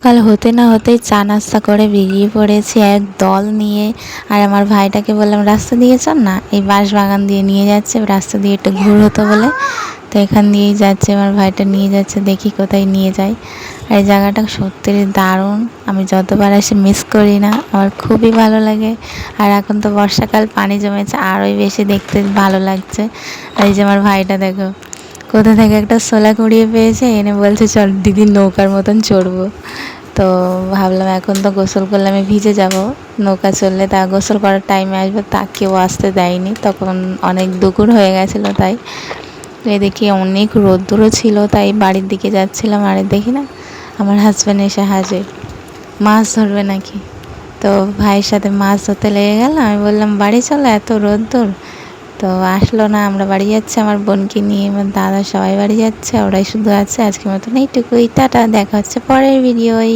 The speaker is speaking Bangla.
কাল হতে না হতেই চা নাস্তা করে বেরিয়ে পড়েছি এক দল নিয়ে। আর আমার ভাইটাকে বললাম রাস্তা দিয়ে চল না, এই বাঁশ বাগান দিয়ে নিয়ে যাচ্ছে, রাস্তা দিয়ে একটু ঘুর হতো বলে। তো এখান দিয়েই যাচ্ছে, আমার ভাইটা নিয়ে যাচ্ছে, দেখি কোথায় নিয়ে যায়। আর এই জায়গাটা সত্যি দারুণ, আমি যতবার আসি মিস করি না, আমার খুবই ভালো লাগে। আর এখন তো বর্ষাকাল, পানি জমেছে, আরোই বেশি দেখতে ভালো লাগছে। আর এই যে আমার ভাইটা দেখো কোথা থেকে একটা শোলা কুড়িয়ে পেয়েছে, এনে বলছে চল দিদির নৌকার মতন চড়বো। তো ভাবলাম এখন তো গোসল করলে আমি ভিজে যাব, নৌকা চললে তা গোসল করার টাইমে আসবো, তা কেউ আসতে দেয়নি, তখন অনেক দুপুর হয়ে গেছিলো। তাই এদিকে অনেক রোদ্দুরও ছিল, তাই বাড়ির দিকে যাচ্ছিলাম। আর দেখি না আমার হাজব্যান্ড এসে হাজির, মাছ ধরবে নাকি। তো ভাইয়ের সাথে মাছ ধরতে লেগে গেল। আমি বললাম বাড়ি চলো, এত রোদ্দুর। তো আসলো না, আমরা বাড়ি যাচ্ছি, আমার বোনকে নিয়ে, আমার দাদা সবাই বাড়ি যাচ্ছে, ওরাই শুধু আছে। আজকের মতন এইটুকুই, টাটা, দেখা হচ্ছে পরের ভিডিওয়।